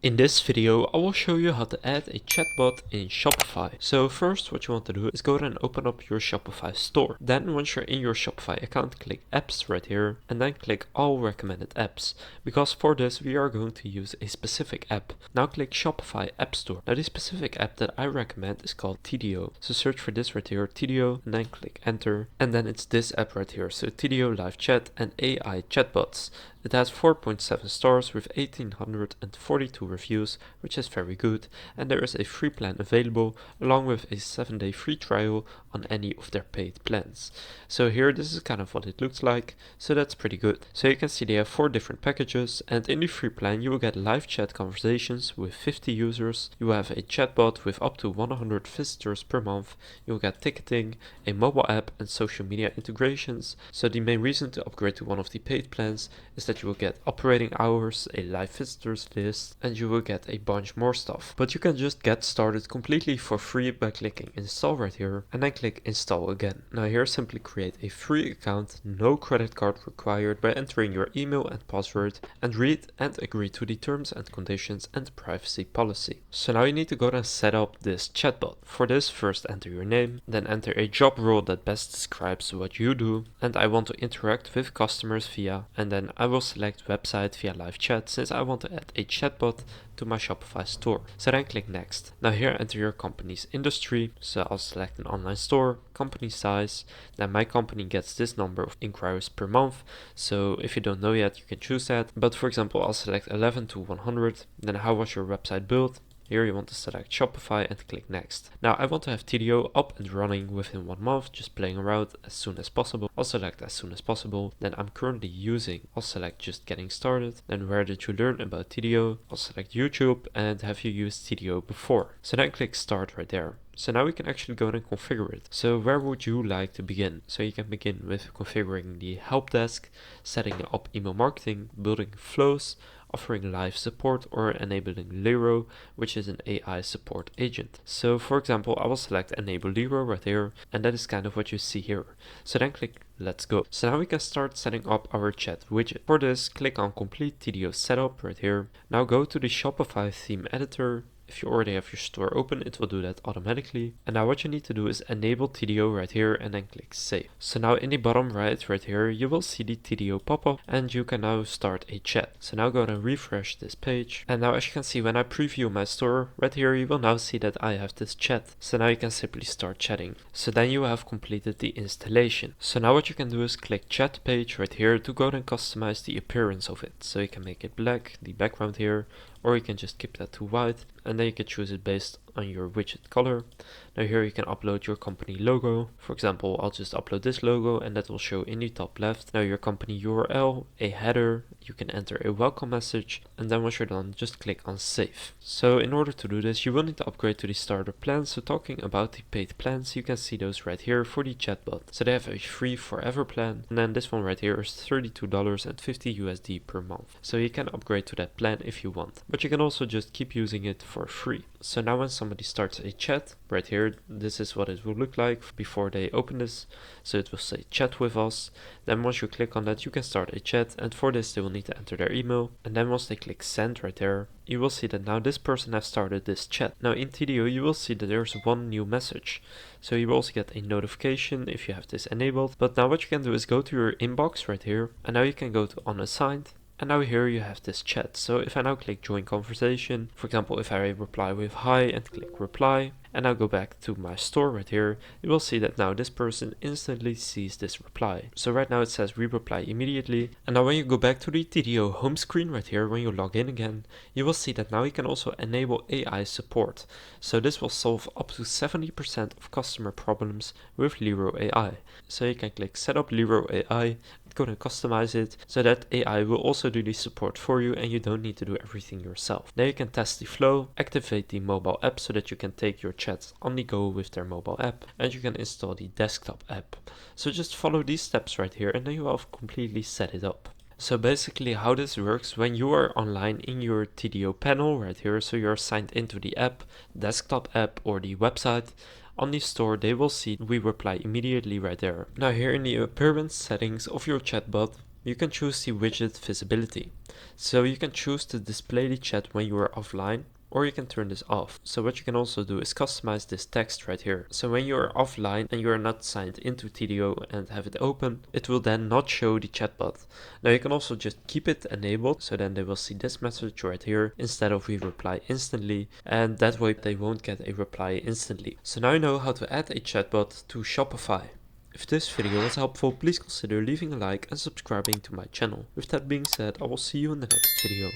In this video, I will show you how to add a chatbot in Shopify. So first, what you want to do is go ahead and open up your Shopify store. Then once you're in your Shopify account, click apps right here and then click all recommended apps. Because for this, we are going to use a specific app. Now click Shopify App Store. Now the specific app that I recommend is called TDO. So search for this right here, TDO, and then click enter. And then it's this app right here. So TDO Live Chat and AI Chatbots. It has 4.7 stars with 1842 reviews, which is very good, and there is a free plan available along with a 7-day free trial on any of their paid plans. So here this is kind of what it looks like, so that's pretty good. So you can see they have 4 different packages, and in the free plan you will get live chat conversations with 50 users, you will have a chatbot with up to 100 visitors per month, you will get ticketing, a mobile app and social media integrations. So the main reason to upgrade to one of the paid plans is that you will get operating hours, a live visitors list, and you will get a bunch more stuff. But you can just get started completely for free by clicking install right here and then click install again. Now here simply create a free account, no credit card required, by entering your email and password, and read and agree to the terms and conditions and privacy policy. So now you need to go and set up this chatbot. For this, first enter your name, then enter a job role that best describes what you do, and I want to interact with customers via, and then I will select website via live chat since I want to add a chatbot to my Shopify store. So then click next. Now here enter your company's industry. So I'll select an online store, company size. Then my company gets this number of inquiries per month. So if you don't know yet, you can choose that. But for example, I'll select 11 to 100. Then how was your website built? Here you want to select Shopify and click next. Now I want to have TDO up and running within 1 month, just playing around as soon as possible. I'll select as soon as possible. Then I'm currently using, I'll select just getting started. Then where did you learn about TDO? I'll select YouTube and have you used TDO before? So then click start right there. So now we can actually go and configure it. So where would you like to begin? So you can begin with configuring the help desk, setting up email marketing, building flows, offering live support, or enabling Lero, which is an AI support agent. So for example, I will select enable Lero right here, and that is kind of what you see here. So then click let's go. So now we can start setting up our chat widget. For this, click on complete TDO setup right here. Now go to the Shopify theme editor. If you already have your store open, it will do that automatically. And now what you need to do is enable TDO right here and then click save. So now in the bottom right here, you will see the TDO pop-up and you can now start a chat. So now go and refresh this page. And now as you can see, when I preview my store right here, you will now see that I have this chat. So now you can simply start chatting. So then you have completed the installation. So now what you can do is click chat page right here to go and customize the appearance of it. So you can make it black, the background here, or you can just keep that to white, and then you can choose it based on your widget color. Now here you can upload your company logo. For example, I'll just upload this logo and that will show in the top left. Now your company URL, a header, you can enter a welcome message, and then once you're done, just click on save. So in order to do this, you will need to upgrade to the starter plan. So talking about the paid plans, you can see those right here for the chatbot. So they have a free forever plan, and then this one right here is $32.50 USD per month. So you can upgrade to that plan if you want, but you can also just keep using it for free. So now when somebody starts a chat, right here, this is what it will look like before they open this. So it will say chat with us. Then once you click on that, you can start a chat, and for this they will need to enter their email. And then once they click send right there, you will see that now this person has started this chat. Now in TDO you will see that there's one new message. So you will also get a notification if you have this enabled. But now what you can do is go to your inbox right here, and now you can go to unassigned. And now here you have this chat. So if I now click join conversation, for example, if I reply with hi and click reply, and now go back to my store right here, you will see that now this person instantly sees this reply. So right now it says we reply immediately. And now when you go back to the TDO home screen right here, when you log in again, you will see that now you can also enable AI support. So this will solve up to 70% of customer problems with Lero AI. So you can click set up Lero AI, go and customize it so that AI will also do the support for you and you don't need to do everything yourself. Now you can test the flow, activate the mobile app so that you can take your chats on the go with their mobile app, and you can install the desktop app. So just follow these steps right here and then you have completely set it up. So basically how this works, when you are online in your TDO panel right here, so you're signed into the app, desktop app or the website, on the store they will see we reply immediately right there. Now here in the appearance settings of your chatbot, you can choose the widget visibility. So you can choose to display the chat when you are offline, or you can turn this off. So what you can also do is customize this text right here. So when you are offline and you are not signed into TDO and have it open, it will then not show the chatbot. Now you can also just keep it enabled, so then they will see this message right here instead of we reply instantly, and that way they won't get a reply instantly. So now you know how to add a chatbot to Shopify. If this video was helpful, please consider leaving a like and subscribing to my channel. With that being said, I will see you in the next video.